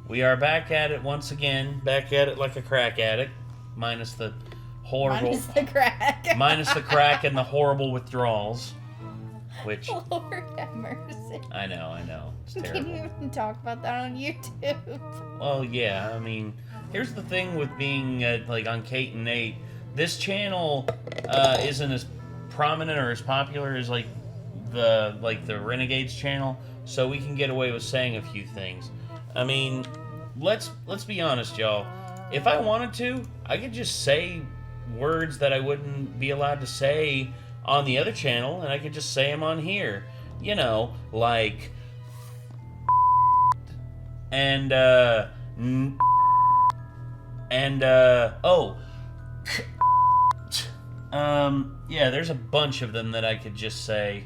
We are back at it once again. Back at it like a crack addict. Minus the horrible... Minus the crack. Minus the crack and the horrible withdrawals. Which... Lord have mercy. I know. It's terrible. Can you even talk about that on YouTube? Well, yeah, I mean... Here's the thing with being, on Kate and Nate. This channel isn't as prominent or as popular as, the Renegades channel, so we can get away with saying a few things. I mean, let's be honest, y'all. If I wanted to, I could just say words that I wouldn't be allowed to say on the other channel, and I could just say them on here. You know, like... And, yeah, there's a bunch of them that I could just say.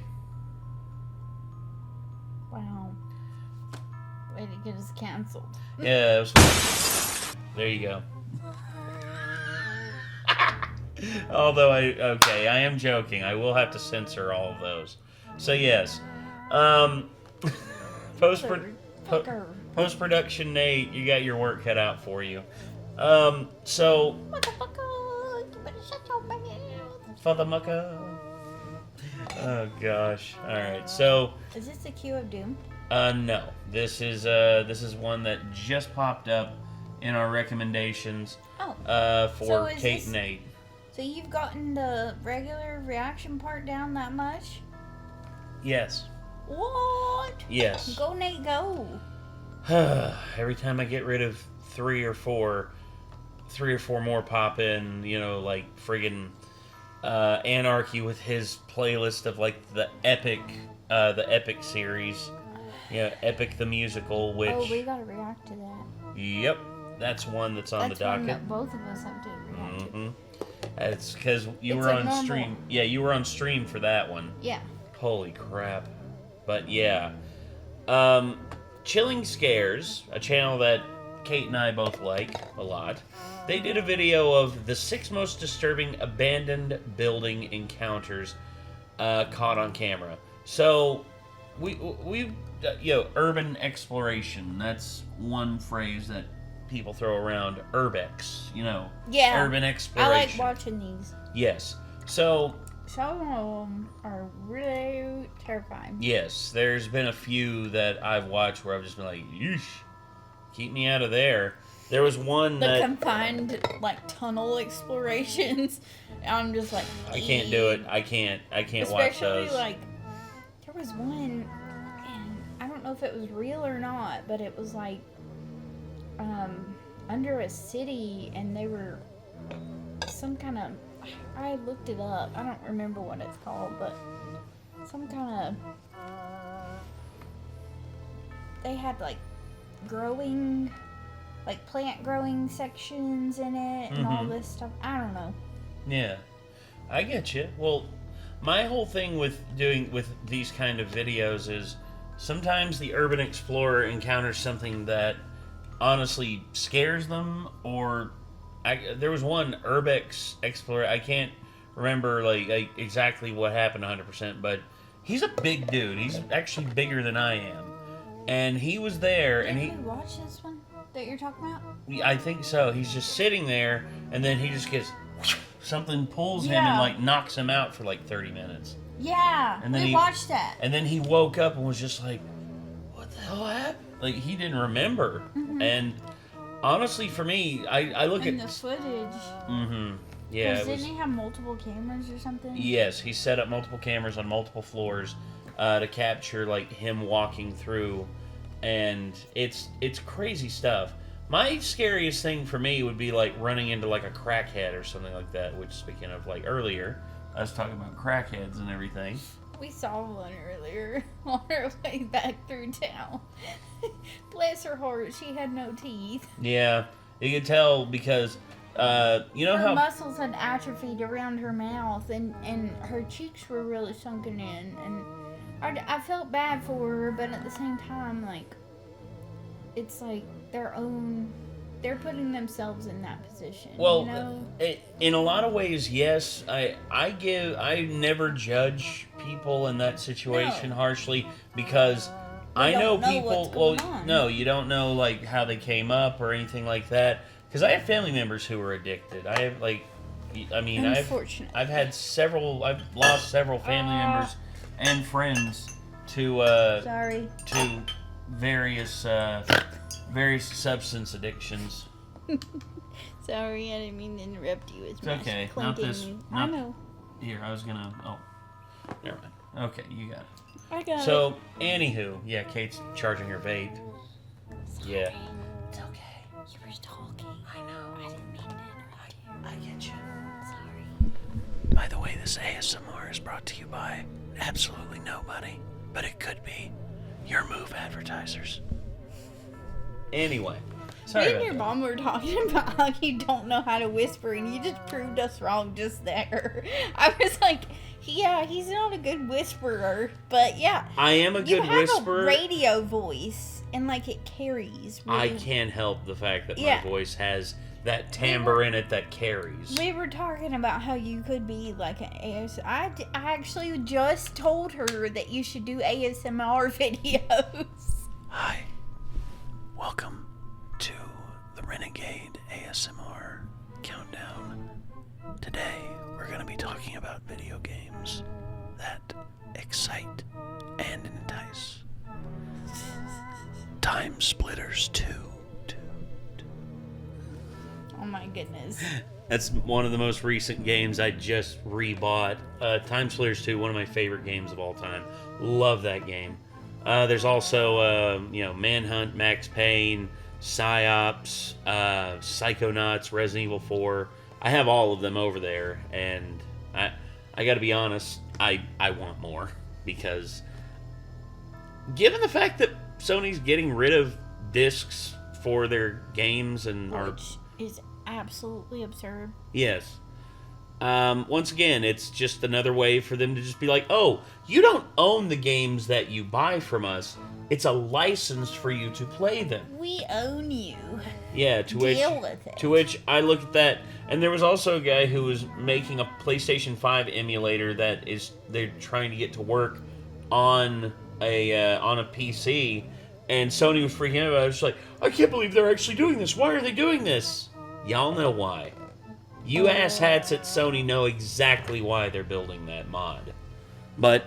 Wow. Way to get us canceled. Yeah, it was... There you go. Although I am joking. I will have to censor all of those. So yes, post-production Nate, you got your work cut out for you. So Motherfucker, you better shut your mouth. for the mucker. Oh gosh. All right. So Is this the Cue of Doom? no. This is one that just popped up in our recommendations. Oh. For Kate and Nate. So you've gotten the regular reaction part down that much? Yes. What? Yes. Go, Nate, go. Every time I get rid of three or four more pop in, like friggin' Anarchy with his playlist of like the epic series, Epic the Musical, which... Oh, we gotta react to that. Yep, that's one that's on the docket. That's one that both of us have to react to. It's because you were on stream. Yeah, you were on stream for that one. Yeah. Holy crap. But yeah. Chilling Scares, a channel that Kate and I both like a lot. They did a video of the 6 most disturbing abandoned building encounters caught on camera. So, we urban exploration, that's one phrase that people throw around. Urbex, Yeah. urban exploration. I like watching these. Yes. So... Some of them are really terrifying. Yes, there's been a few that I've watched where I've just been like, yeesh, keep me out of there. There was one the confined, tunnel explorations. I'm just like... I can't do it. I can't watch those. Especially, there was one, and I don't know if it was real or not, but it was, under a city, and they were some kind of... I looked it up. I don't remember what it's called, but some kind of... They had, growing... plant growing sections in it and all this stuff. I don't know. Yeah. I get you. Well, my whole thing with these kind of videos is sometimes the urban explorer encounters something that honestly scares them, or... there was one Urbex Explorer. I can't remember exactly what happened 100%, but he's a big dude. He's actually bigger than I am, and he was there. Did and he we watch this one that you're talking about? I think so. He's just sitting there, and then he just gets something pulls him and knocks him out for 30 minutes. Yeah, and then we watched that. And then he woke up and was just like, "What the hell happened?" He didn't remember, and. Honestly, for me, I look at... the footage. Yeah. Because didn't he have multiple cameras or something? Yes, he set up multiple cameras on multiple floors to capture, him walking through. And it's crazy stuff. My scariest thing for me would be, running into, a crackhead or something like that. Which, speaking of, earlier, I was talking about crackheads and everything. We saw one earlier on our way back through town. Bless her heart, she had no teeth. Yeah, you could tell because, her how... muscles had atrophied around her mouth, and her cheeks were really sunken in. And I felt bad for her, but at the same time, it's their own... They're putting themselves in that position. Well, in a lot of ways, yes. I never judge people in that situation harshly, because I know don't know people. what's going on. No, you don't know like how they came up or anything like that. Because I have family members who are addicted. I have like, I mean, Unfortunate. I've had several. I've lost several family members and friends to Sorry. to various substance addictions. Sorry, I didn't mean to interrupt you. It's okay. Not this. I know. Here, I was gonna. Oh, never mind. Okay, you got it. I got it. So, anywho, yeah, Kate's charging her bait. Sorry. Yeah. It's okay. You were talking. I know. I didn't mean to interrupt you. I get you. Sorry. By the way, this ASMR is brought to you by absolutely nobody, but it could be your move advertisers. Anyway, sorry Me about and your that. mom were talking about how you don't know how to whisper, and you just proved us wrong just there. I was like, yeah, he's not a good whisperer, but yeah. I am a You good have whisperer. a radio voice, and like it carries. Really. I can't help the fact that Yeah. my voice has that timbre in it that carries. We were talking about how you could be like an ASMR. I actually just told her that you should do ASMR videos. Hi. Welcome to the Renegade ASMR Countdown. Today, we're going to be talking about video games that excite and entice. Time Splitters 2. Oh my goodness. That's one of the most recent games I just rebought. Time Splitters 2, one of my favorite games of all time. Love that game. There's also, Manhunt, Max Payne, Psyops, Psychonauts, Resident Evil 4. I have all of them over there, and I got to be honest, I want more, because given the fact that Sony's getting rid of discs for their games and Which is absolutely absurd. yes. Once again, it's just another way for them to just be like, oh, you don't own the games that you buy from us. It's a license for you to play them. We own you. Yeah, Deal with it. To which I look at that, and there was also a guy who was making a PlayStation 5 emulator that they're trying to get to work on a PC, and Sony was freaking out about it. It's like, I can't believe they're actually doing this. Why are they doing this? Y'all know why. You asshats at Sony know exactly why they're building that mod. But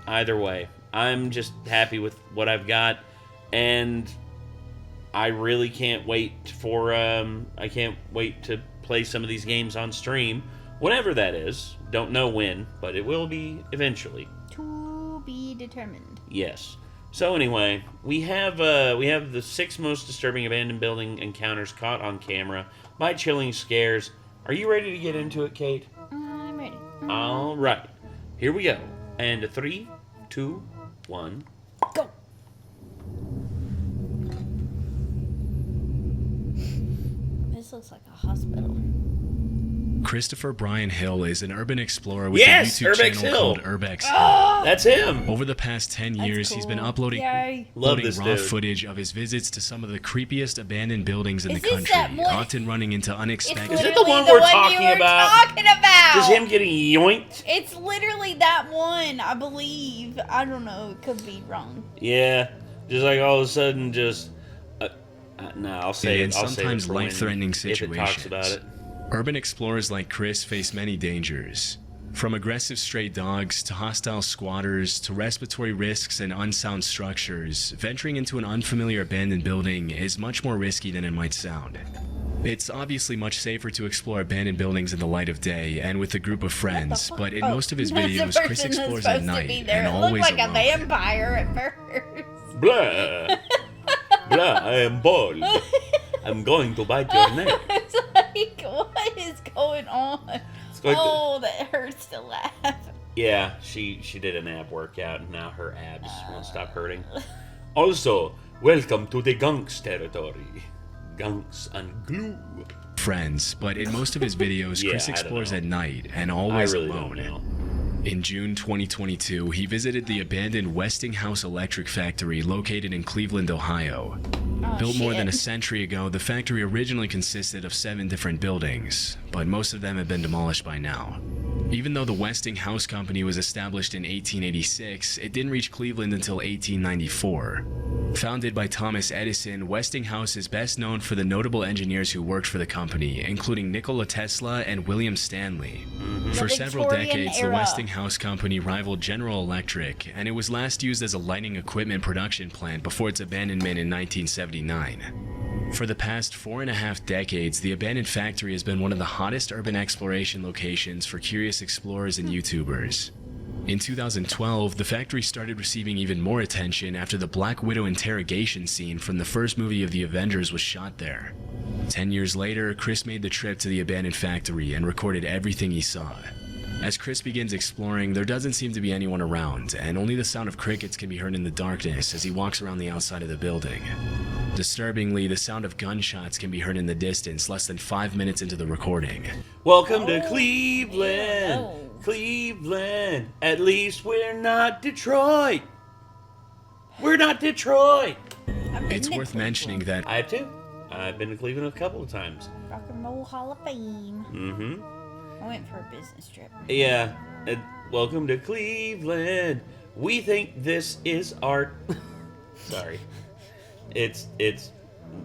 either way, I'm just happy with what I've got, and I really can't wait for I can't wait to play some of these games on stream, whenever that is. Don't know when, but it will be eventually. To be determined. Yes. So anyway, we have the 6 most disturbing abandoned building encounters caught on camera by chilling scares. Are you ready to get into it, Kate? I'm ready. All right. Here we go. And 3, 2, 1. Go. This looks like a hospital. Christopher Brian Hill is an urban explorer with Yes, a YouTube Urbex channel Hill. called Urbex Hill. Oh, That's him. Over the past 10 years, he's been cool. uploading Yay. Love uploading this raw dude. footage of his visits to some of the creepiest abandoned buildings in Is the this country, that one- often running into It's unexpected... Is it literally the one we're you talking were about? talking about. Is him getting yoinked? It's literally that one, I believe. I don't know. It could be wrong. Yeah. Just like all of a sudden, just... no, I'll say and it. I'll save it sometimes for when- life-threatening if it talks situations. about it. Urban explorers like Chris face many dangers. From aggressive stray dogs to hostile squatters to respiratory risks and unsound structures, venturing into an unfamiliar abandoned building is much more risky than it might sound. It's obviously much safer to explore abandoned buildings in the light of day and with a group of friends, but in most of his that's the videos, Chris person that's explores at supposed to night be there. and It looked always like alone. a vampire at first. Blah. Blah, I am bold. I'm going to bite your neck. It's like, what is going on? going to- Oh, that hurts to laugh. Yeah, she did an ab workout, and now her abs won't stop hurting. Also, welcome to the gunks territory. Gunks and glue. friends, but in most of his videos, Yeah, Chris I don't explores know. at night and I always really alone. don't know. In June 2022, he visited the abandoned Westinghouse electric factory located in Cleveland, Ohio. Oh, Built more than a shit. century ago, the factory originally consisted of 7 different buildings, but most of them have been demolished by now. Even though the Westinghouse Company was established in 1886, it didn't reach Cleveland until 1894. Founded by Thomas Edison, Westinghouse is best known for the notable engineers who worked for the company, including Nikola Tesla and William Stanley. For several decades, the Westinghouse Company rivaled General Electric, and it was last used as a lighting equipment production plant before its abandonment in 1979. For the past 4.5 decades, the abandoned factory has been one of the hottest urban exploration locations for curious explorers and YouTubers. In 2012, the factory started receiving even more attention after the Black Widow interrogation scene from the first movie of the Avengers was shot there. 10 years later, Chris made the trip to the abandoned factory and recorded everything he saw. As Chris begins exploring, there doesn't seem to be anyone around, and only the sound of crickets can be heard in the darkness as he walks around the outside of the building. Disturbingly, the sound of gunshots can be heard in the distance less than 5 minutes into the recording. Welcome to Cleveland! Cleveland! At least we're not Detroit! We're not Detroit! It's worth mentioning that I have too. I've been to Cleveland a couple of times. Rock and Roll Hall of Fame. Mm-hmm. I went for a business trip. Yeah. Welcome to Cleveland. We think this is art. Sorry. It's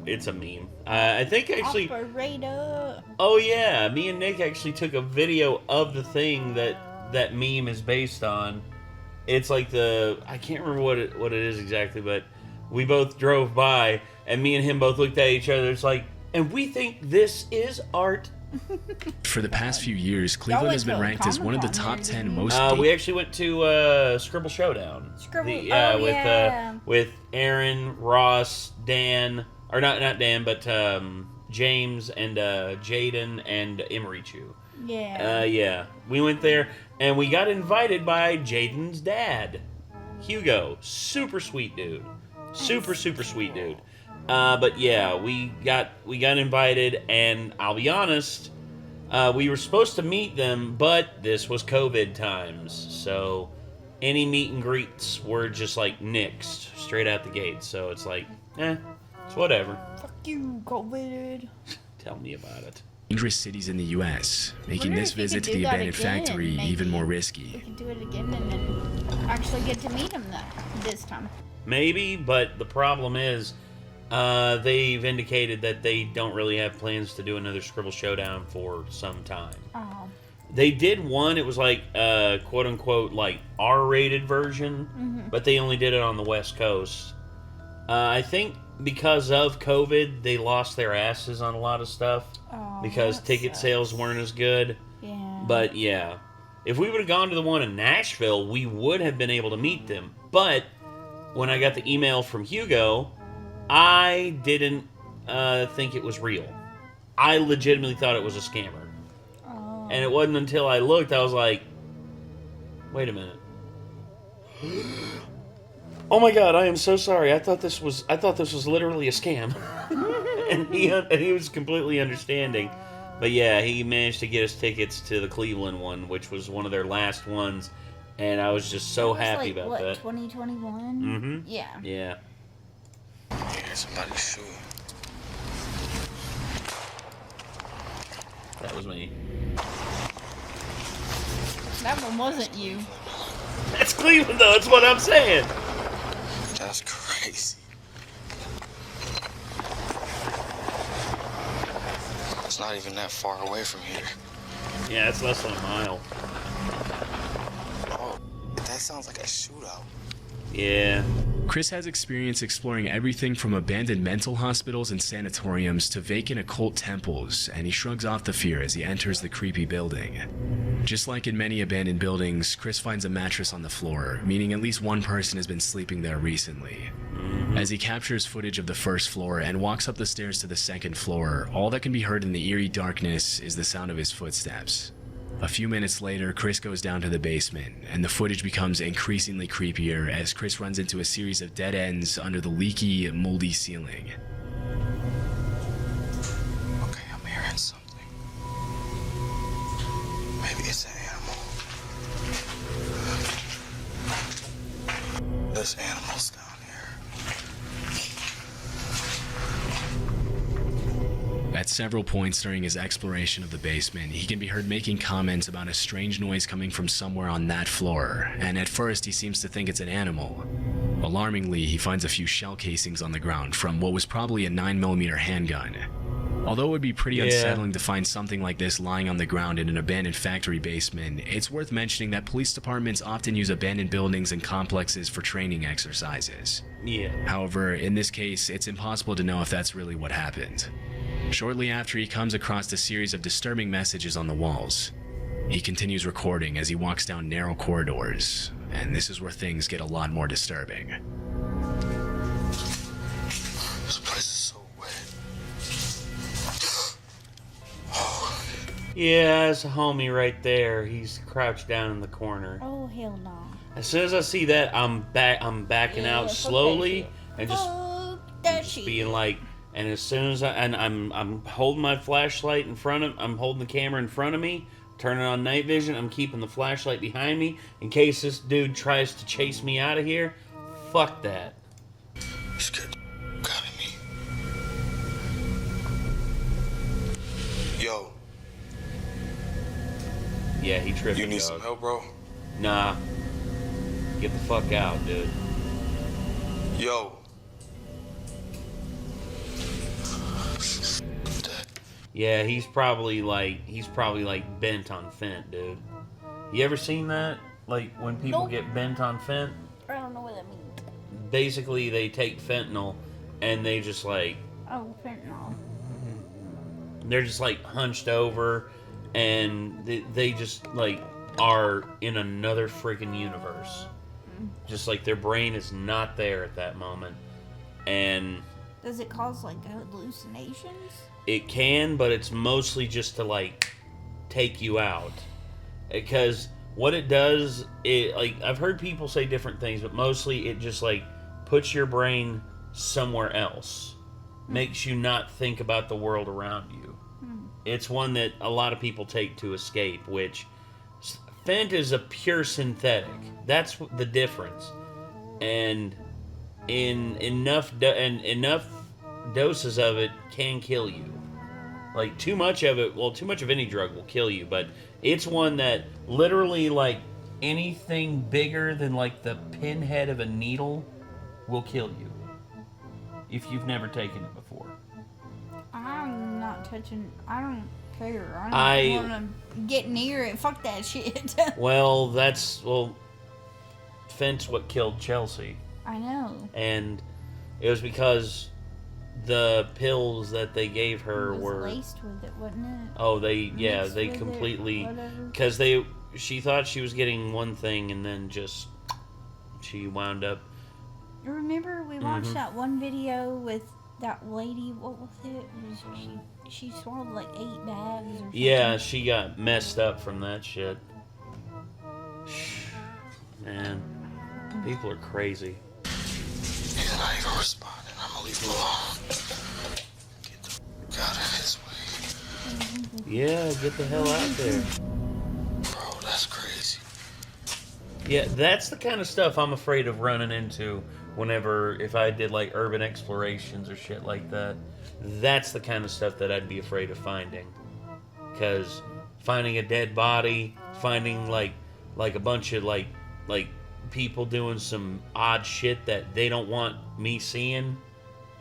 a meme. I think actually. Operator. Oh yeah, me and Nick actually took a video of the thing that meme is based on. It's like I can't remember what it is exactly, but we both drove by and me and him both looked at each other. It's like, and we think this is art. For the past few years, Cleveland has been ranked as one of the top 10 most. We actually went to Scribble Showdown. With Aaron, Ross, Dan, or not Dan, but James and Jaden and Imarichu. Yeah. Yeah. We went there and we got invited by Jaden's dad, Hugo. Super sweet dude. Super sweet dude. But yeah, we got invited, and I'll be honest, we were supposed to meet them, but this was COVID times, so any meet and greets were just like nixed straight out the gate. So it's like, it's whatever. Fuck you, COVID. Tell me about it. Dangerous cities in the U.S., making this visit to the abandoned factory even more risky. We could do it again and then actually get to meet them this time. Maybe, but the problem is, they've indicated that they don't really have plans to do another Scribble Showdown for some time. Oh. They did one, it was like, quote unquote, like R-rated version, but they only did it on the West Coast. I think because of COVID, they lost their asses on a lot of stuff because ticket sales weren't as good. Yeah. But yeah, if we would have gone to the one in Nashville, we would have been able to meet them. But when I got the email from Hugo, I didn't think it was real. I legitimately thought it was a scammer. Oh. And it wasn't until I looked, I was like, wait a minute. Oh my god, I am so sorry. I thought this was literally a scam. and he was completely understanding. But yeah, he managed to get us tickets to the Cleveland one, which was one of their last ones, and I was just so happy about that. 2021? Mm-hmm. Yeah. Yeah. Yeah, somebody shoot. That was me. That one wasn't you. That's Cleveland, though. That's what I'm saying. That's crazy. It's not even that far away from here. Yeah, it's less than a mile. Oh, that sounds like a shootout. Yeah. Chris has experience exploring everything from abandoned mental hospitals and sanatoriums to vacant occult temples, and he shrugs off the fear as he enters the creepy building. Just like in many abandoned buildings, Chris finds a mattress on the floor, meaning at least one person has been sleeping there recently. As he captures footage of the first floor and walks up the stairs to the second floor, all that can be heard in the eerie darkness is the sound of his footsteps. A few minutes later, Chris goes down to the basement, and the footage becomes increasingly creepier as Chris runs into a series of dead ends under the leaky, moldy ceiling. Okay, I'm hearing something. Maybe it's an animal. There's animals down here. At several points during his exploration of the basement, he can be heard making comments about a strange noise coming from somewhere on that floor, and at first he seems to think it's an animal. Alarmingly, he finds a few shell casings on the ground from what was probably a 9mm handgun. Although it would be pretty unsettling to find something like this lying on the ground in an abandoned factory basement, it's worth mentioning that police departments often use abandoned buildings and complexes for training exercises. Yeah. However, in this case, it's impossible to know if that's really what happened. Shortly after, he comes across a series of disturbing messages on the walls. He continues recording as he walks down narrow corridors, and this is where things get a lot more disturbing. This place is so wet. Yeah, that's a homie right there. He's crouched down in the corner. Oh, hell no. As soon as I see that, I'm backing out slowly and just being like. And as soon as I'm holding my flashlight in front of, I'm holding the camera in front of me, turning on night vision. I'm keeping the flashlight behind me in case this dude tries to chase me out of here. Fuck that. This kid got me. Yo. Yeah, he tripped. You need some help, bro? Nah. Get the fuck out, dude. Yo. Yeah, he's probably like bent on fent, dude. You ever seen that? Like when people Nope. get bent on fent? I don't know what that means. Basically, they take fentanyl and they just like Oh, fentanyl. they're just like hunched over and they just like are in another freaking universe. Just like their brain is not there at that moment. And Does it cause like hallucinations? it can, but it's mostly just to like take you out. Because what it does, it like I've heard people say different things, but mostly it just like puts your brain somewhere else. Makes you not think about the world around you. It's one that a lot of people take to escape, which fent is a pure synthetic. That's the difference. And in enough doses of it can kill you. Like too much of it, well, too much of any drug will kill you, but it's one that literally like anything bigger than like the pinhead of a needle will kill you. If you've never taken it before. I'm not touching. I don't care. I don't want to get near it. Fuck that shit. Well, fent's what killed Chelsea. I know. And it was because the pills that they gave her It was were laced with it, wasn't it? oh they Mixed with it, completely whatever. because she thought she was getting one thing and then just she wound up. Remember we watched that one video with that lady? What was it? She swallowed like 8 bags or something. Yeah, she got messed up from that shit. Man, people are crazy. He's not even responding. I'm gonna leave him alone. Get the fuck out of his way. Yeah, get the hell out there. Bro, that's crazy. Yeah, that's the kind of stuff I'm afraid of running into if I did like urban explorations or shit like that. That's the kind of stuff that I'd be afraid of finding. Because finding a dead body, finding like a bunch of like people doing some odd shit that they don't want me seeing,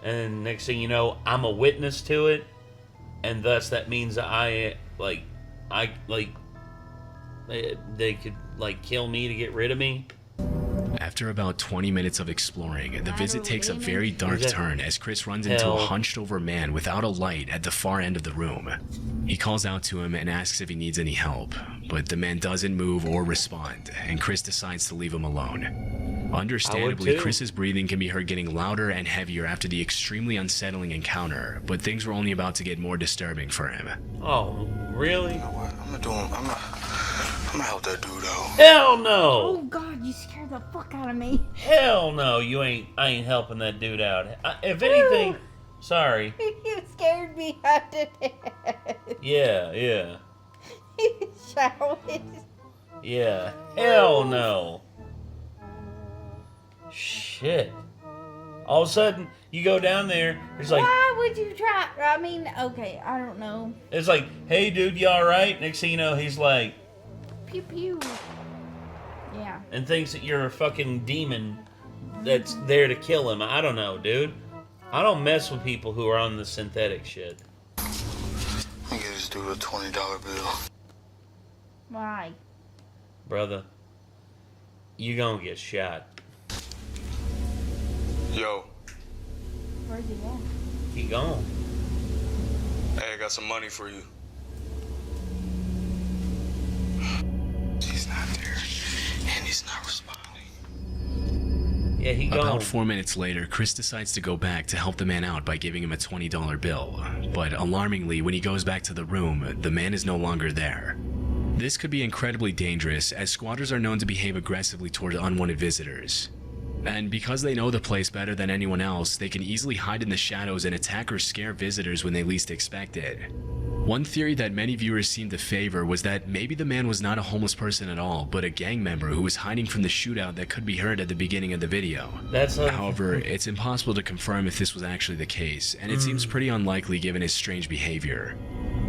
and next thing you know, I'm a witness to it, and thus that means they could like kill me to get rid of me. After about 20 minutes of exploring, the visit takes a very dark turn as Chris runs into a hunched over man without a light at the far end of the room. He calls out to him and asks if he needs any help, but the man doesn't move or respond, and Chris decides to leave him alone. Understandably, Chris's breathing can be heard getting louder and heavier after the extremely unsettling encounter, but things were only about to get more disturbing for him. Oh, really? You know what? I'm gonna help that dude out. Hell no! Oh God, you scared the fuck out of me. Hell no! I ain't helping that dude out. If anything, sorry. You scared me out to death. Yeah. Shall we? Yeah. Hell no. Shit. All of a sudden, you go down there, it's like, Why would you try? I mean, okay, I don't know. it's like, hey dude, you alright? Next thing you know, he's like, Pew pew. Yeah. and thinks that you're a fucking demon that's there to kill him. I don't know, dude. I don't mess with people who are on the synthetic shit. I give this dude a $20 bill. Why? Brother, you gonna get shot. Yo, Where's he at? He gone. hey, I got some money for you. He's not there, and he's not responding. Yeah, he gone. About 4 minutes later, Chris decides to go back to help the man out by giving him a $20 bill. But alarmingly, when he goes back to the room, the man is no longer there. This could be incredibly dangerous, as squatters are known to behave aggressively toward unwanted visitors. And because they know the place better than anyone else, they can easily hide in the shadows and attack or scare visitors when they least expect it. One theory that many viewers seemed to favor was that maybe the man was not a homeless person at all, but a gang member who was hiding from the shootout that could be heard at the beginning of the video. However, it's impossible to confirm if this was actually the case, and it seems pretty unlikely given his strange behavior.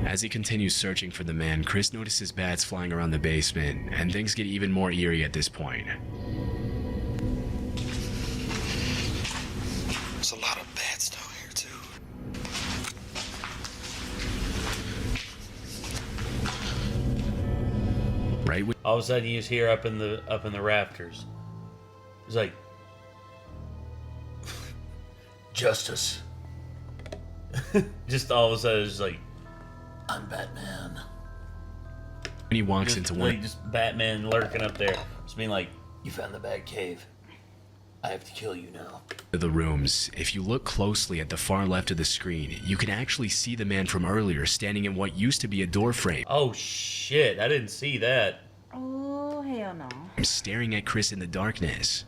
As he continues searching for the man, Chris notices bats flying around the basement, and things get even more eerie at this point. There's a lot of bats down here too. Right when All of a sudden, you just hear up in the rafters. It's like, justice. Just all of a sudden, it's like, I'm Batman. he walks Just, into like, one just Batman lurking up there, just being like, you found the bad cave. I have to kill you now. of the rooms, if you look closely at the far left of the screen, you can actually see the man from earlier standing in what used to be a door frame, Oh shit! I didn't see that. Oh, hell no. staring at Chris in the darkness.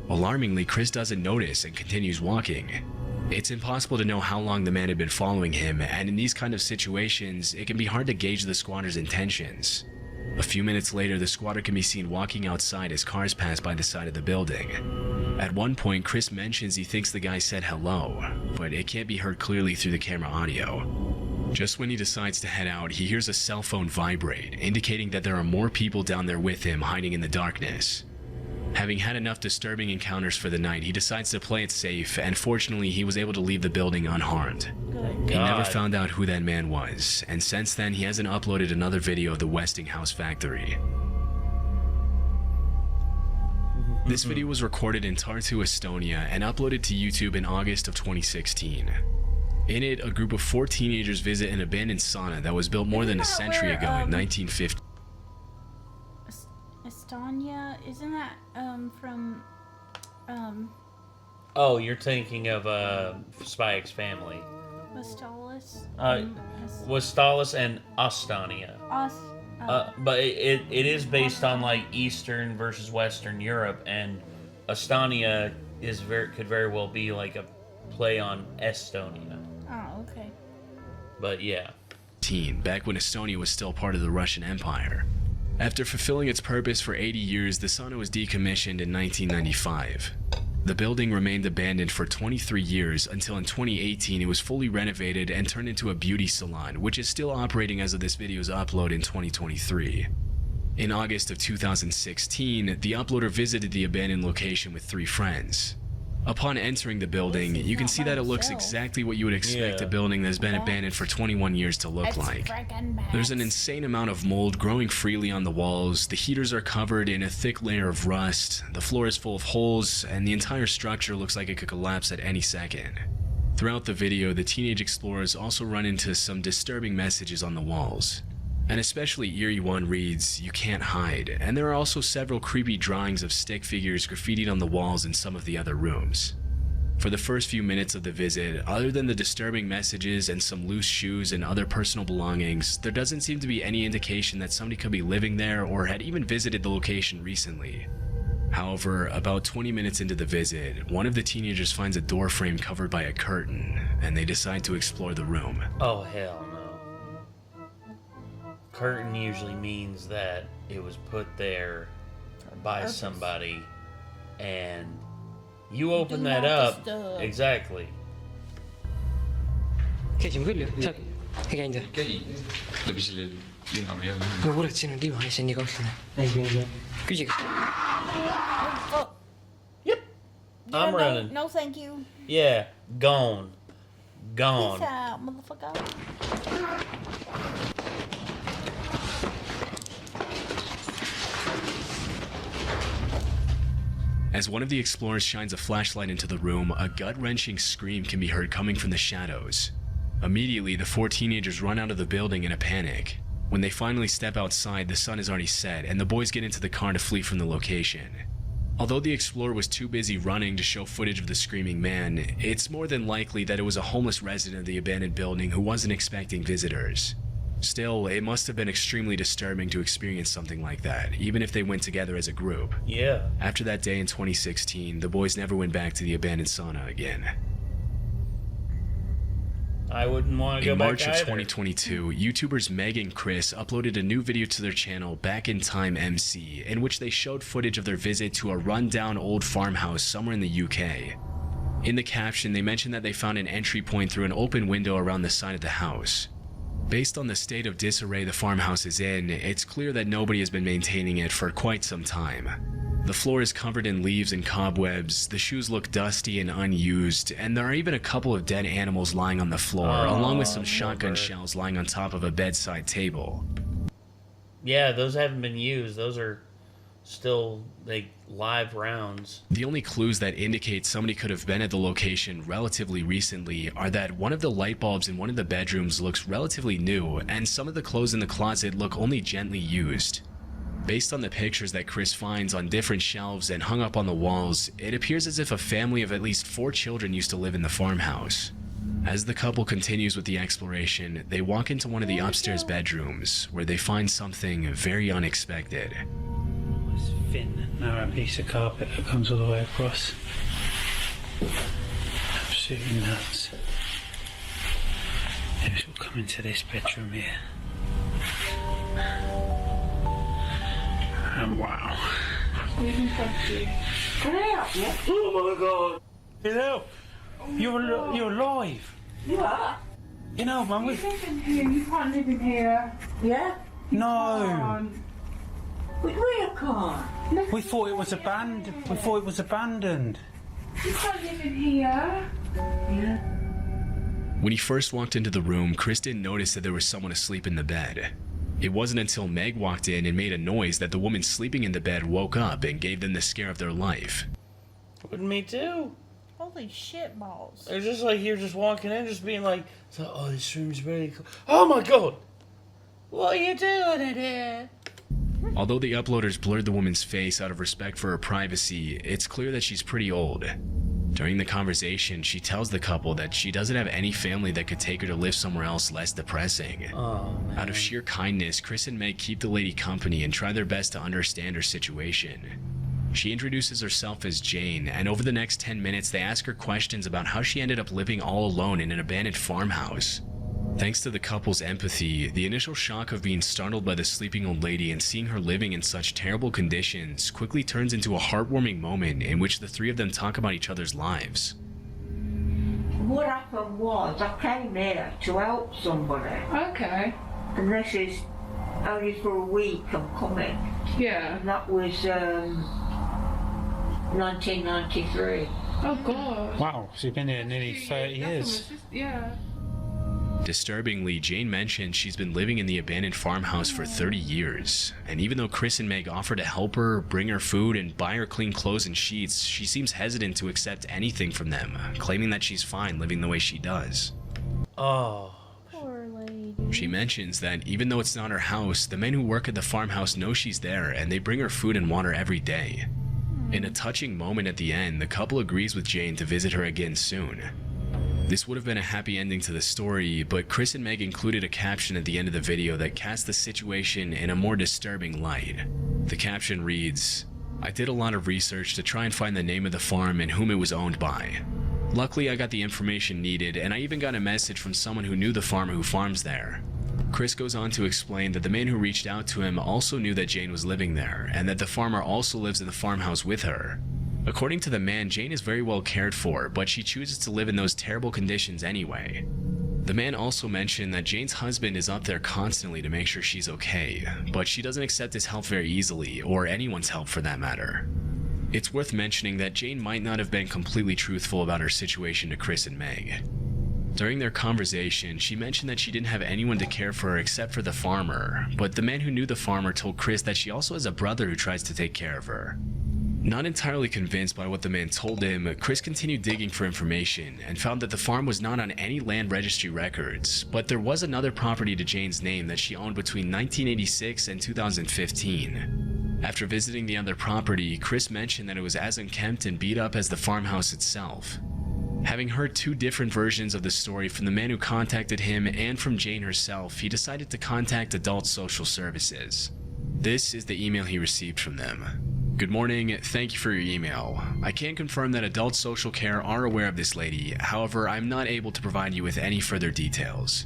Alarmingly, Chris doesn't notice and continues walking. It's impossible to know how long the man had been following him, and in these kind of situations, it can be hard to gauge the squatter's intentions. A few minutes later, the squatter can be seen walking outside as cars pass by the side of the building. At one point, Chris mentions he thinks the guy said hello, but it can't be heard clearly through the camera audio. Just when he decides to head out, he hears a cell phone vibrate, indicating that there are more people down there with him hiding in the darkness. Having had enough disturbing encounters for the night, he decides to play it safe, and fortunately, he was able to leave the building unharmed. Good. He never God. found out who that man was, and since then, he hasn't uploaded another video of the Westinghouse factory. This video was recorded in Tartu, Estonia, and uploaded to YouTube in August of 2016. In it, a group of 4 teenagers visit an abandoned sauna that was built more than a Isn't that century where, ago in 1950. Estonia, isn't that from Oh, you're thinking of Spike's family. Westalis? Westalis and Ostania. But it is based on like Eastern versus Western Europe, and Estonia could very well be like a play on Estonia. Oh, okay. But yeah. Back when Estonia was still part of the Russian Empire. After fulfilling its purpose for 80 years, the sauna was decommissioned in 1995. The building remained abandoned for 23 years until in 2018 it was fully renovated and turned into a beauty salon, which is still operating as of this video's upload in 2023. In August of 2016, the uploader visited the abandoned location with 3 friends. Upon entering the building, you can see that it looks exactly what you would expect Yeah. a building that's been abandoned for 21 years to look like. There's an insane amount of mold growing freely on the walls, the heaters are covered in a thick layer of rust, the floor is full of holes, and the entire structure looks like it could collapse at any second. Throughout the video, the teenage explorers also run into some disturbing messages on the walls. An especially eerie one reads, "You can't hide," and there are also several creepy drawings of stick figures graffitied on the walls in some of the other rooms. For the first few minutes of the visit, other than the disturbing messages and some loose shoes and other personal belongings, there doesn't seem to be any indication that somebody could be living there or had even visited the location recently. However, about 20 minutes into the visit, one of the teenagers finds a door frame covered by a curtain, and they decide to explore the room. Oh hell no. Curtain usually means that it was put there by somebody, and You open Do that not up. disturb. Exactly. käisime küll ju, sa ei käinud või? käi läbi selle lina või jälle. no kurat, siin on diivan ja see on nii kahtlane. küsi, kas Oh, Yep. yeah, I'm running. No, thank you. Yeah. Gone. Peace Gone. out, motherfucker. As one of the explorers shines a flashlight into the room, a gut-wrenching scream can be heard coming from the shadows. Immediately, the 4 teenagers run out of the building in a panic. When they finally step outside, the sun is already set, and the boys get into the car to flee from the location. Although the explorer was too busy running to show footage of the screaming man, it's more than likely that it was a homeless resident of the abandoned building who wasn't expecting visitors. Still, it must have been extremely disturbing to experience something like that, even if they went together as a group. Yeah. After that day in 2016, the boys never went back to the abandoned sauna again. I wouldn't want to go In back March of either. 2022, YouTubers Meg and Chris uploaded a new video to their channel, Back in Time MC, in which they showed footage of their visit to a rundown old farmhouse somewhere in the UK. In the caption, they mentioned that they found an entry point through an open window around the side of the house. Based on the state of disarray the farmhouse is in, it's clear that nobody has been maintaining it for quite some time. The floor is covered in leaves and cobwebs, the shoes look dusty and unused, and there are even a couple of dead animals lying on the floor, along with some shotgun shells lying on top of a bedside table. Yeah, those haven't been used. Those are still like live rounds. The only clues that indicate somebody could have been at the location relatively recently are that one of the light bulbs in one of the bedrooms looks relatively new, and some of the clothes in the closet look only gently used. Based on the pictures that Chris finds on different shelves and hung up on the walls, it appears as if a family of at least 4 children used to live in the farmhouse. As the couple continues with the exploration, they walk into one of the upstairs bedrooms, where they find something very unexpected. This thin, narrow piece of carpet that comes all the way across. Absolutely nuts. Yes, we'll come into this bedroom here. And wow. Oh my god! Hello! You're alive! You are? You know, man, You live in here, you can't live in here. Yeah? No! We can't. We thought it was abandoned. We thought it was abandoned. You can't live in here. Yeah. When he first walked into the room, Chris didn't notice that there was someone asleep in the bed. It wasn't until Meg walked in and made a noise that the woman sleeping in the bed woke up and gave them the scare of their life. Wouldn't me too. Holy shit balls. They're just like you're just walking in, just being like, "Oh, this room's really cool. Oh my god, what are you doing in here?" Although the uploaders blurred the woman's face out of respect for her privacy, it's clear that she's pretty old. During the conversation, she tells the couple that she doesn't have any family that could take her to live somewhere else less depressing. Oh man. Out of sheer kindness, Chris and Meg keep the lady company and try their best to understand her situation. She introduces herself as Jane, and over the next 10 minutes they ask her questions about how she ended up living all alone in an abandoned farmhouse. Thanks to the couple's empathy, the initial shock of being startled by the sleeping old lady and seeing her living in such terrible conditions quickly turns into a heartwarming moment in which the 3 of them talk about each other's lives. What happened was I came here to help somebody. Okay. And this is only for a week I'm coming. Yeah. And that was 1993. Oh god. Wow, she's been here nearly 30 years. Yeah. Disturbingly, Jane mentioned she's been living in the abandoned farmhouse for 30 years, and even though Chris and Meg offer to help her, bring her food, and buy her clean clothes and sheets, she seems hesitant to accept anything from them, claiming that she's fine living the way she does. Oh. Poor lady. She mentions that even though it's not her house, the men who work at the farmhouse know she's there, and they bring her food and water every day. In a touching moment at the end, the couple agrees with Jane to visit her again soon. This would have been a happy ending to the story, but Chris and Meg included a caption at the end of the video that casts the situation in a more disturbing light. The caption reads, "I did a lot of research to try and find the name of the farm and whom it was owned by. Luckily, I got the information needed, and I even got a message from someone who knew the farmer who farms there." Chris goes on to explain that the man who reached out to him also knew that Jane was living there, and that the farmer also lives in the farmhouse with her. According to the man, Jane is very well cared for, but she chooses to live in those terrible conditions anyway. The man also mentioned that Jane's husband is up there constantly to make sure she's okay, but she doesn't accept his help very easily, or anyone's help for that matter. It's worth mentioning that Jane might not have been completely truthful about her situation to Chris and Meg. During their conversation, she mentioned that she didn't have anyone to care for her except for the farmer, but the man who knew the farmer told Chris that she also has a brother who tries to take care of her. Not entirely convinced by what the man told him, Chris continued digging for information and found that the farm was not on any land registry records, but there was another property to Jane's name that she owned between 1986 and 2015. After visiting the other property, Chris mentioned that it was as unkempt and beat up as the farmhouse itself. Having heard two different versions of the story from the man who contacted him and from Jane herself, he decided to contact Adult Social Services. This is the email he received from them. Good morning, thank you for your email. I can confirm that Adult Social Care are aware of this lady, however, I'm not able to provide you with any further details.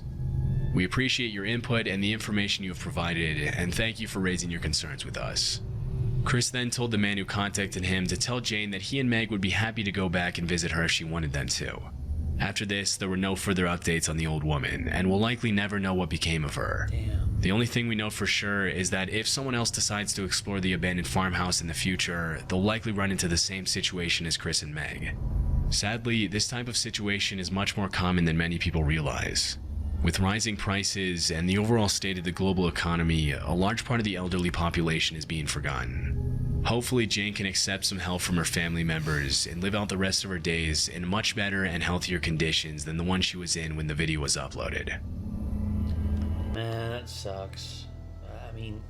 We appreciate your input and the information you have provided, and thank you for raising your concerns with us. Chris then told the man who contacted him to tell Jane that he and Meg would be happy to go back and visit her if she wanted them to. After this, there were no further updates on the old woman, and we'll likely never know what became of her. Damn. The only thing we know for sure is that if someone else decides to explore the abandoned farmhouse in the future, they'll likely run into the same situation as Chris and Meg. Sadly, this type of situation is much more common than many people realize. With rising prices and the overall state of the global economy, a large part of the elderly population is being forgotten. Hopefully, Jane can accept some help from her family members and live out the rest of her days in much better and healthier conditions than the one she was in when the video was uploaded. Man, that sucks. I mean,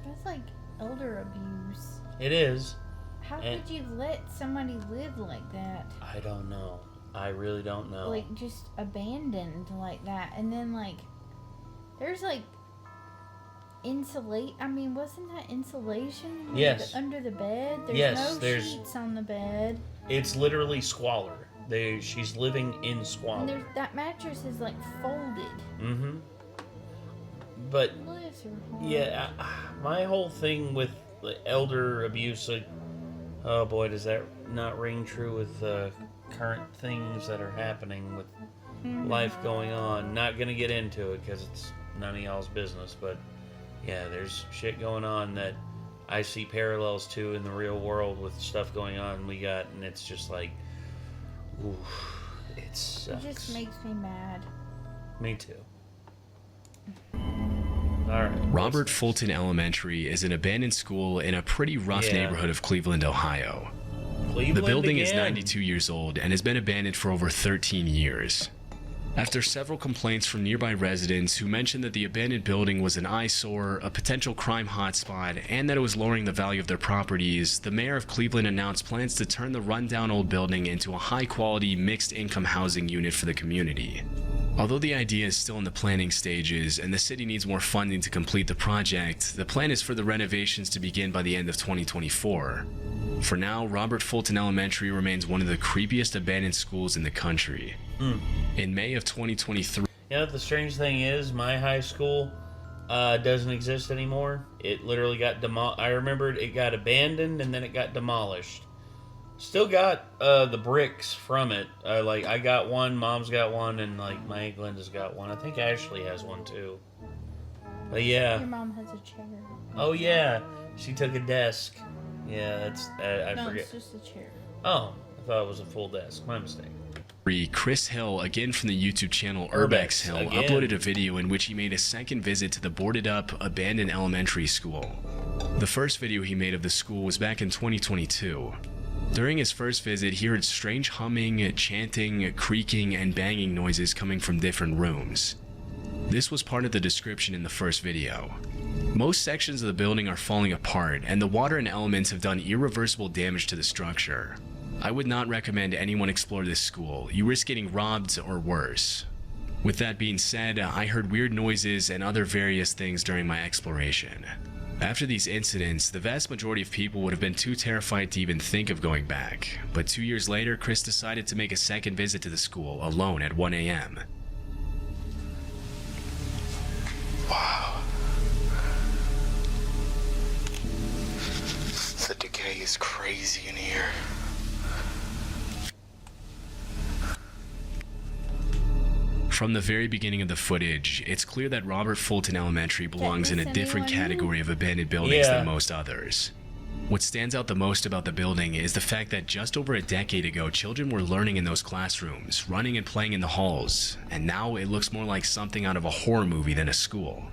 That's like elder abuse. it is. How And- could you let somebody live like that? I don't know. I really don't know. Like, just abandoned like that. And then, like, there's, like, I mean, wasn't that insulation? Like, Yes. under the bed? There's Yes, no there's- sheets on the bed. It's literally squalor. She's living in And squalor. that mattress is, like, folded. Mm-hmm. But Bless her heart. yeah, my whole thing with the elder abuse, like, oh boy, does that not ring true with current things that are happening with life going on? Not gonna get into it because it's none of y'all's business, but yeah, there's shit going on that I see parallels to in the real world with stuff going on we got, and it's just like, ooh, it sucks. It just makes me mad. Me too. Alright. Robert Fulton Elementary is an abandoned school in a pretty rough Yeah. neighborhood of Cleveland, Ohio. Cleveland The building is again. 92 years old and has been abandoned for over 13 years. After several complaints from nearby residents who mentioned that the abandoned building was an eyesore, a potential crime hotspot, and that it was lowering the value of their properties, the mayor of Cleveland announced plans to turn the rundown old building into a high-quality, mixed-income housing unit for the community. Although the idea is still in the planning stages and the city needs more funding to complete the project, the plan is for the renovations to begin by the end of 2024. For now, Robert Fulton Elementary remains one of the creepiest abandoned schools in the country. In May of 2023, You know what the strange thing is? My high school doesn't exist anymore. It literally got I remembered it got abandoned and then it got demolished. Still got the bricks from it. Like, I got one, Mom's got one, and like my Aunt Glenda's got one. I think Ashley has one too. But yeah. Your mom has a chair. Oh yeah, she took a desk. Yeah, that's I No, forget. it's just a chair. Oh, I thought it was a full desk. My mistake. Chris Hill, again from the YouTube channel Urbex, Urbex Hill, again. uploaded a video in which he made a second visit to the boarded-up, abandoned elementary school. The first video he made of the school was back in 2022. During his first visit, he heard strange humming, chanting, creaking, and banging noises coming from different rooms. This was part of the description in the first video. Most sections of the building are falling apart, and the water and elements have done irreversible damage to the structure. I would not recommend anyone explore this school. You risk getting robbed or worse. With that being said, I heard weird noises and other various things during my exploration. After these incidents, the vast majority of people would have been too terrified to even think of going back. But 2 years later, Chris decided to make a second visit to the school, alone at 1 a.m. Wow. The decay is crazy in here. From the very beginning of the footage, it's clear that Robert Fulton Elementary belongs in a different category of abandoned buildings than most others. What stands out the most about the building is the fact that just over a decade ago, children were learning in those classrooms, running and playing in the halls, and now it looks more like something out of a horror movie than a school.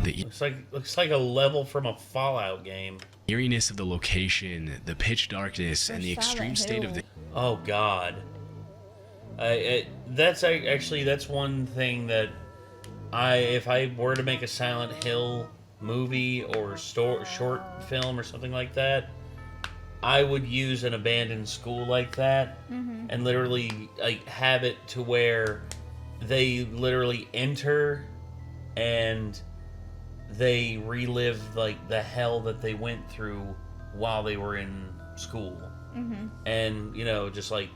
The looks like a level from a Fallout game. Eeriness of the location, the pitch darkness, and the extreme state of the... Oh God. That's one thing that if I were to make a Silent Hill movie or short film or something like that, I would use an abandoned school like that and literally like have it to where they literally enter and they relive like the hell that they went through while they were in school. And just like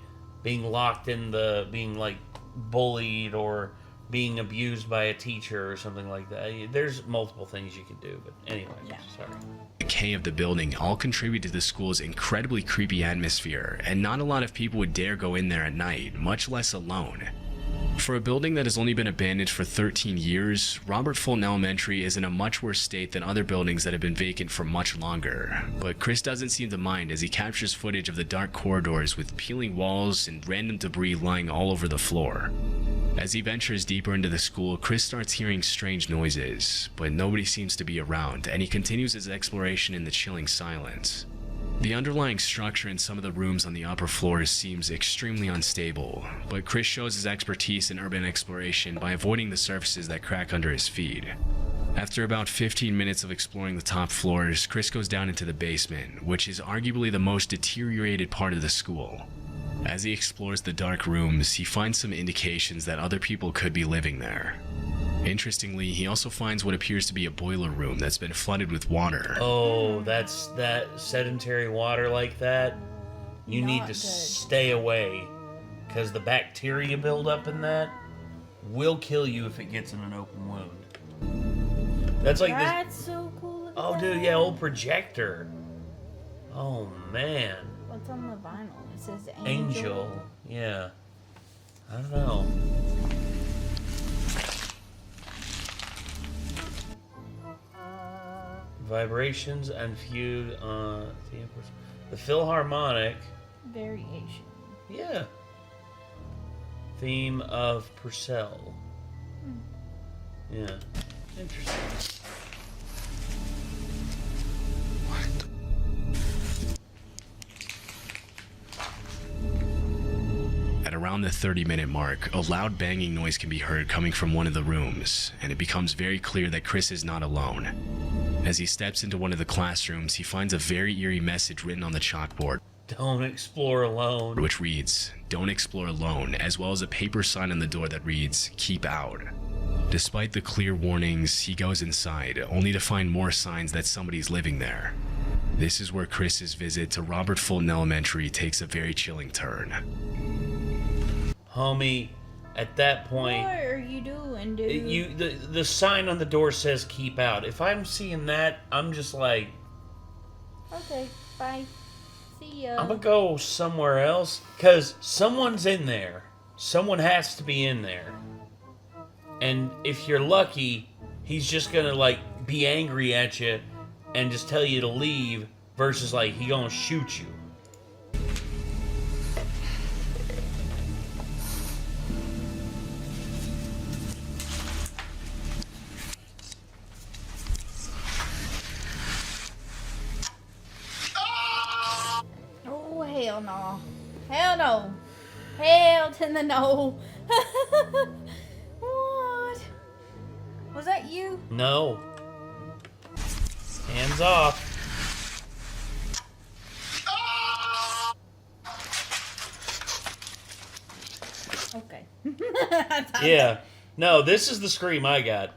being locked in being like bullied or being abused by a teacher or something like that. There's multiple things you can do, but anyway, sorry. The decay of the building all contribute to the school's incredibly creepy atmosphere, and not a lot of people would dare go in there at night, much less alone. For a building that has only been abandoned for 13 years, Robert Fulton Elementary is in a much worse state than other buildings that have been vacant for much longer. But Chris doesn't seem to mind as he captures footage of the dark corridors with peeling walls and random debris lying all over the floor. As he ventures deeper into the school, Chris starts hearing strange noises, but nobody seems to be around, and he continues his exploration in the chilling silence. The underlying structure in some of the rooms on the upper floors seems extremely unstable, but Chris shows his expertise in urban exploration by avoiding the surfaces that crack under his feet. After about 15 minutes of exploring the top floors, Chris goes down into the basement, which is arguably the most deteriorated part of the school. As he explores the dark rooms, he finds some indications that other people could be living there. Interestingly, he also finds what appears to be a boiler room that's been flooded with water. Oh, that's that sedentary water like that. You need to stay away, because the bacteria buildup in that will kill you if it gets in an open wound. That's like That's so cool. Oh, dude, yeah, old projector. Oh man. What's on the vinyl? It says Angel. Yeah. I don't know. Vibrations and feud the Philharmonic variation. Yeah. Theme of Purcell. Yeah. Interesting. At around the 30-minute mark, a loud banging noise can be heard coming from one of the rooms, and it becomes very clear that Chris is not alone. As he steps into one of the classrooms, he finds a very eerie message written on the chalkboard. Don't explore alone. Which reads, "Don't explore alone," as well as a paper sign on the door that reads, "Keep out." Despite the clear warnings, he goes inside, only to find more signs that somebody's living there. This is where Chris's visit to Robert Fulton Elementary takes a very chilling turn. Homie, at that point, what are you doing, dude? The sign on the door says "keep out." If I'm seeing that, I'm just like, okay, bye. See ya. I'm gonna go somewhere else, cause someone's in there. Someone has to be in there. And if you're lucky, he's just gonna like be angry at you and just tell you to leave, versus like he gonna shoot you. Oh, hell no. Hell no. Hell to the no. What? Was that you? No. Hands off. Okay. Yeah. No, this is the scream I got.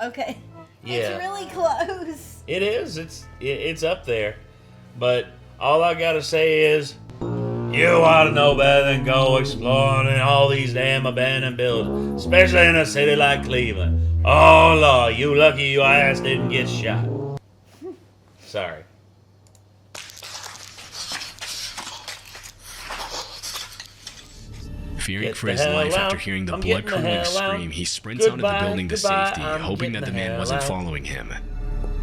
Okay. Yeah. It's really close. It is. It's up there. But all I gotta say is, you ought to know better than go exploring in all these damn abandoned buildings, especially in a city like Cleveland. Oh Lord, you lucky your ass didn't get shot. Sorry. Fearing Get for the his hell life out. after hearing the I'm getting the blood-curdling hell out. scream, he sprints out of the Goodbye, building to goodbye. safety, I'm hoping that the getting the man hell wasn't out. following him.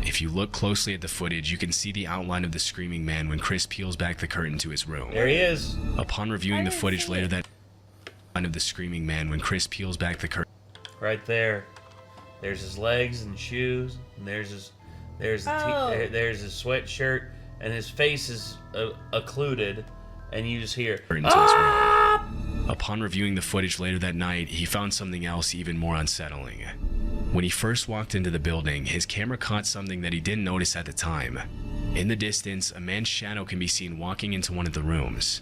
If you look closely at the footage, you can see the outline of the screaming man when Chris peels back the curtain to his room. There he is. Upon reviewing the footage later that of the screaming man when Chris peels back the curtain. Right there. There's his legs and shoes. And there's his there's his sweatshirt, and his face is occluded, and you just hear. Upon reviewing the footage later that night, he found something else even more unsettling. When he first walked into the building, his camera caught something that he didn't notice at the time. In the distance, a man's shadow can be seen walking into one of the rooms.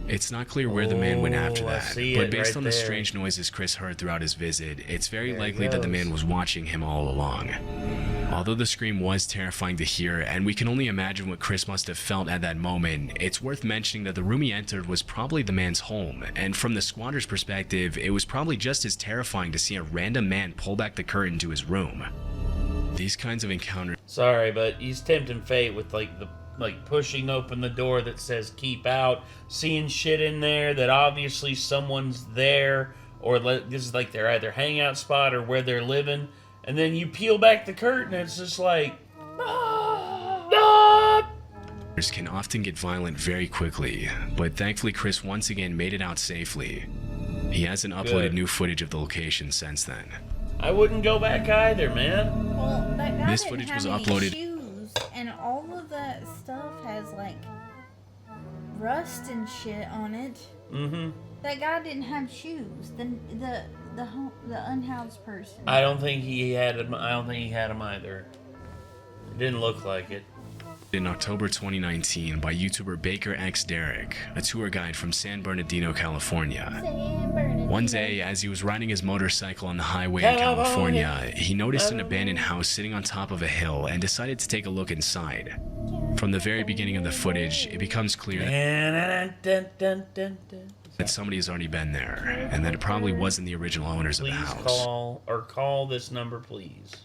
It's not clear where the man went after that, but based on the strange noises Chris heard throughout his visit, it's very likely that the man was watching him all along. Although the scream was terrifying to hear, and we can only imagine what Chris must have felt at that moment, it's worth mentioning that the room he entered was probably the man's home, and from the squatter's perspective, it was probably just as terrifying to see a random man pull back the curtain to his room. These kinds of encounters... Sorry, but he's tempting fate with pushing open the door that says keep out, seeing shit in there that obviously someone's there, or this is like their either hangout spot or where they're living, and then you peel back the curtain and it's just like can often get violent very quickly, but thankfully Chris once again made it out safely. He hasn't uploaded new footage of the location since then. I wouldn't go back either, man. Well, that guy This didn't footage have was any uploaded- shoes, and all of that stuff has like rust and shit on it. Mm-hmm. That guy didn't have shoes. The unhoused person. I don't think he had them. I don't think he had them either. It didn't look like it. In October 2019 by YouTuber Baker X Derek, a tour guide from San Bernardino, California. One day, as he was riding his motorcycle on the highway in California, he noticed an abandoned house sitting on top of a hill and decided to take a look inside. From the very beginning of the footage, it becomes clear that somebody has already been there, and that it probably wasn't the original owners of the house. Call this number, please.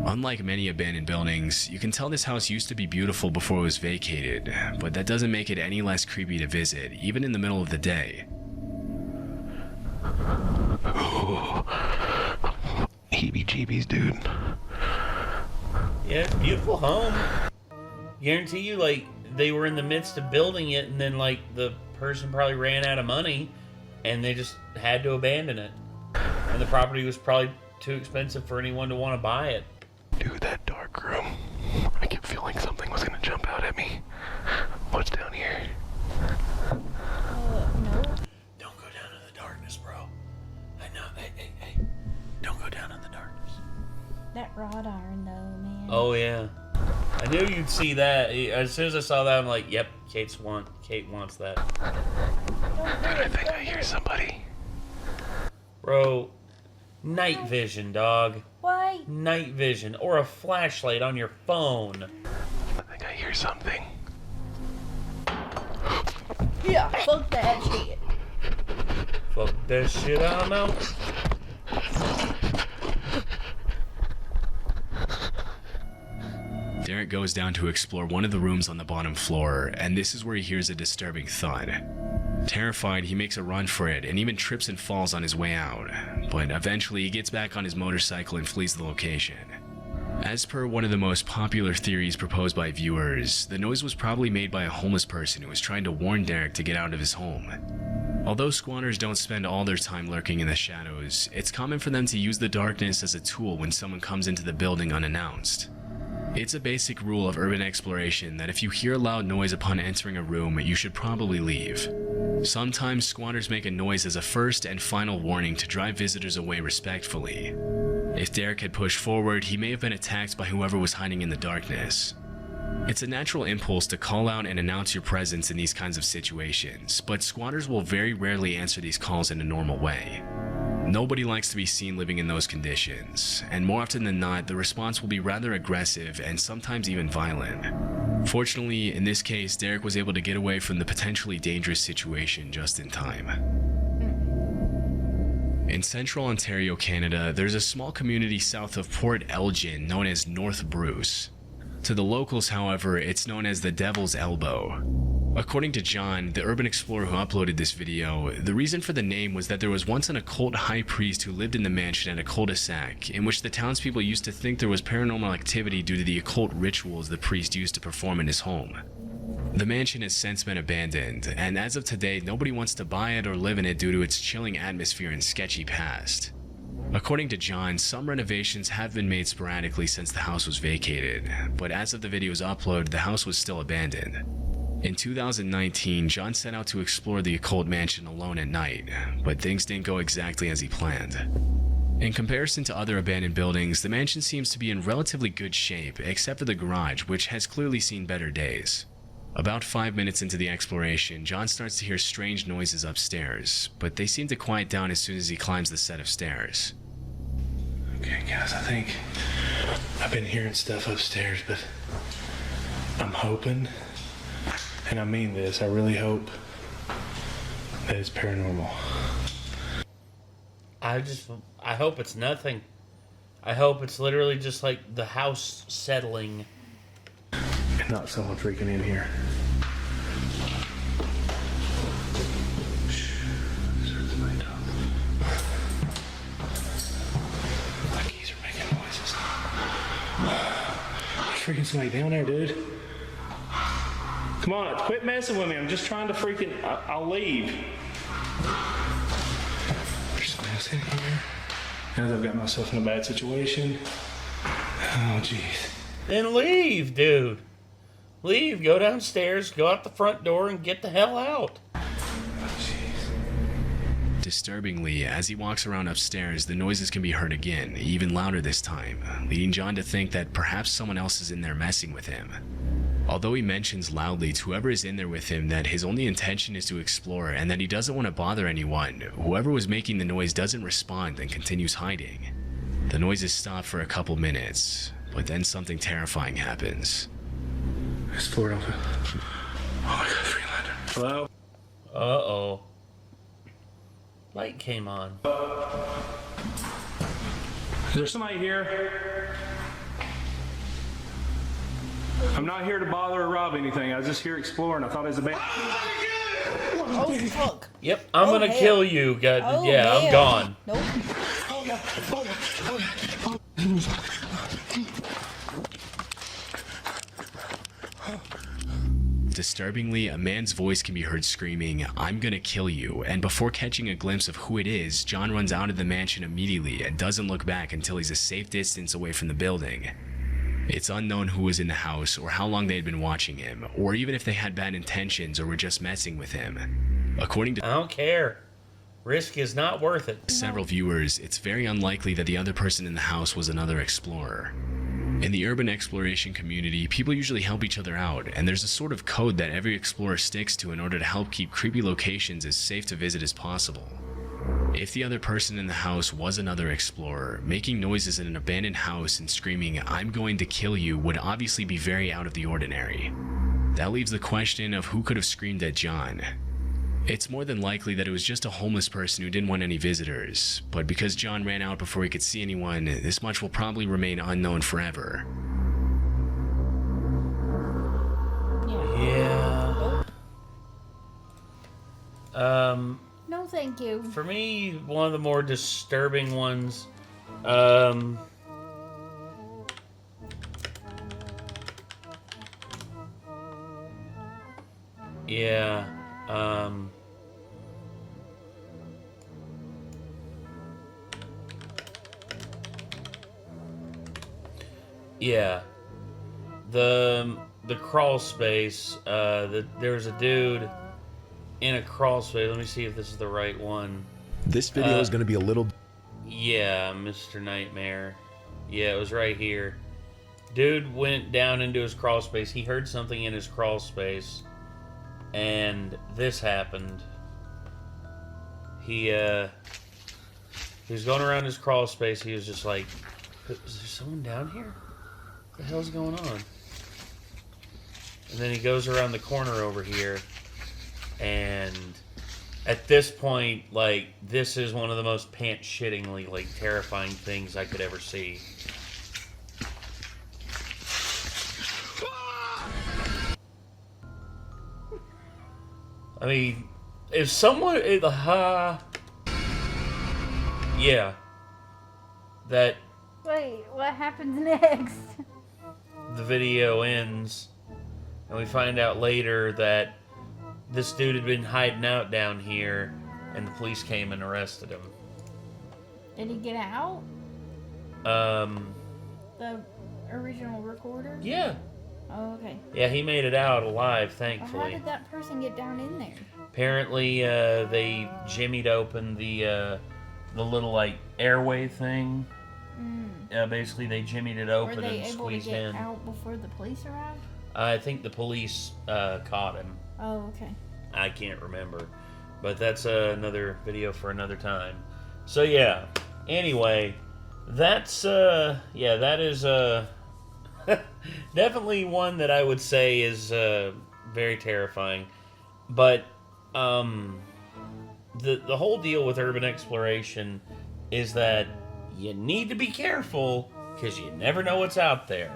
Unlike many abandoned buildings, you can tell this house used to be beautiful before it was vacated, but that doesn't make it any less creepy to visit, even in the middle of the day. Heebie-jeebies, dude. Yeah, beautiful home. Guarantee you, they were in the midst of building it, and then, the person probably ran out of money, and they just had to abandon it. And the property was probably too expensive for anyone to want to buy it. Dude, that dark room. I kept feeling something was gonna jump out at me. What's down here? No. Don't go down in the darkness, bro. I know. Hey. Don't go down in the darkness. That wrought iron, though, man. Oh, yeah. I knew you'd see that. As soon as I saw that, I'm like, yep, Kate wants that. Dude, I think I hear somebody. Bro, night vision, dog. Why? Night vision. Or a flashlight on your phone. I think I hear something. Yeah, fuck that shit. Fuck that shit, I'm out. Derek goes down to explore one of the rooms on the bottom floor, and this is where he hears a disturbing thud. Terrified, he makes a run for it and even trips and falls on his way out, but eventually he gets back on his motorcycle and flees the location. As per one of the most popular theories proposed by viewers, the noise was probably made by a homeless person who was trying to warn Derek to get out of his home. Although squatters don't spend all their time lurking in the shadows, it's common for them to use the darkness as a tool when someone comes into the building unannounced. It's a basic rule of urban exploration that if you hear a loud noise upon entering a room, you should probably leave. Sometimes squatters make a noise as a first and final warning to drive visitors away respectfully. If Derek had pushed forward, he may have been attacked by whoever was hiding in the darkness. It's a natural impulse to call out and announce your presence in these kinds of situations, but squatters will very rarely answer these calls in a normal way. Nobody likes to be seen living in those conditions, and more often than not, the response will be rather aggressive and sometimes even violent. Fortunately, in this case, Derek was able to get away from the potentially dangerous situation just in time. In central Ontario, Canada, there's a small community south of Port Elgin known as North Bruce. To the locals, however, it's known as the Devil's Elbow. According to John, the urban explorer who uploaded this video, the reason for the name was that there was once an occult high priest who lived in the mansion at a cul-de-sac, in which the townspeople used to think there was paranormal activity due to the occult rituals the priest used to perform in his home. The mansion has since been abandoned, and as of today, nobody wants to buy it or live in it due to its chilling atmosphere and sketchy past. According to John, some renovations have been made sporadically since the house was vacated, but as of the video's upload, the house was still abandoned. In 2019, John set out to explore the occult mansion alone at night, but things didn't go exactly as he planned. In comparison to other abandoned buildings, the mansion seems to be in relatively good shape, except for the garage, which has clearly seen better days. About 5 minutes into the exploration, John starts to hear strange noises upstairs, but they seem to quiet down as soon as he climbs the set of stairs. Okay, guys, I think I've been hearing stuff upstairs, but I'm hoping, and I mean this, I really hope that it's paranormal. I hope it's nothing. I hope it's literally just like the house settling. And not someone freaking in here. My keys are making noises. There's freaking somebody down there, dude. Come on, quit messing with me. I'm just trying to freaking... I'll leave. There's somebody else in here. Now that I've got myself in a bad situation. Oh, jeez. Then leave, dude. Leave, go downstairs, go out the front door, and get the hell out. Disturbingly, as he walks around upstairs, the noises can be heard again, even louder this time, leading John to think that perhaps someone else is in there messing with him. Although he mentions loudly to whoever is in there with him that his only intention is to explore and that he doesn't want to bother anyone, whoever was making the noise doesn't respond and continues hiding. The noises stop for a couple minutes, but then something terrifying happens. It's Florida. Oh my god, Freelander. Hello? Uh-oh. Light came on. Is there somebody here? I'm not here to bother or rob anything. I was just here exploring. I thought it was a band. Oh, fuck. Yep, I'm gonna hell. kill you. God, Oh, yeah, I'm hell. gone. Nope. Disturbingly, a man's voice can be heard screaming, "I'm gonna kill you," and before catching a glimpse of who it is, John runs out of the mansion immediately and doesn't look back until he's a safe distance away from the building. It's unknown who was in the house or how long they had been watching him, or even if they had bad intentions or were just messing with him. According to I don't care. Risk is not worth it. several viewers, it's very unlikely that the other person in the house was another explorer. In the urban exploration community, people usually help each other out, and there's a sort of code that every explorer sticks to in order to help keep creepy locations as safe to visit as possible. If the other person in the house was another explorer, making noises in an abandoned house and screaming, "I'm going to kill you," would obviously be very out of the ordinary. That leaves the question of who could have screamed at John. It's more than likely that it was just a homeless person who didn't want any visitors, but because John ran out before he could see anyone, this much will probably remain unknown forever. Yeah. No, thank you. For me, one of the more disturbing ones, yeah, yeah, the crawl space, there's a dude in a crawl space. Let me see if this is the right one. This video is going to be a little... Yeah, Mr. Nightmare. Yeah, it was right here. Dude went down into his crawl space. He heard something in his crawl space. And this happened. He was going around his crawl space. He was just like, "Is there someone down here? What the hell's going on?" And then he goes around the corner over here. And at this point, like, this is one of the most pants-shittingly, like, terrifying things I could ever see. I mean, if someone... yeah. That Wait, what happens next? the video ends, and we find out later that this dude had been hiding out down here, and the police came and arrested him. Did he get out? The original recorder? Yeah. Oh, okay. Yeah, he made it out alive, Well, thankfully. how did that person get down in there? Apparently, they jimmied open the little, like, airway thing. Basically, they jimmied it open Were they and able to squeezed get in. out before the police arrived? I think the police caught him. Oh, okay. I can't remember. But that's another video for another time. So, yeah. Anyway, that's, that is definitely one that I would say is very terrifying. But the whole deal with urban exploration is that you need to be careful because you never know what's out there.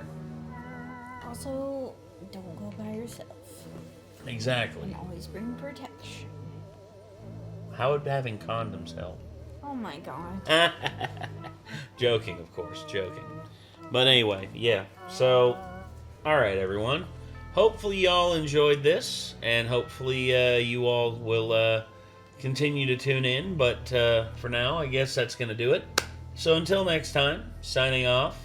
Also, don't go by yourself. Exactly. And always bring protection. How would having condoms help? Oh my god. Joking, of course, joking. But anyway, yeah. So, alright, everyone. Hopefully y'all enjoyed this, and hopefully you all will continue to tune in. But for now, I guess that's going to do it. So until next time, signing off,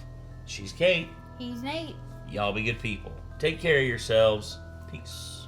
she's Kate. He's Nate. Y'all be good people. Take care of yourselves. Peace.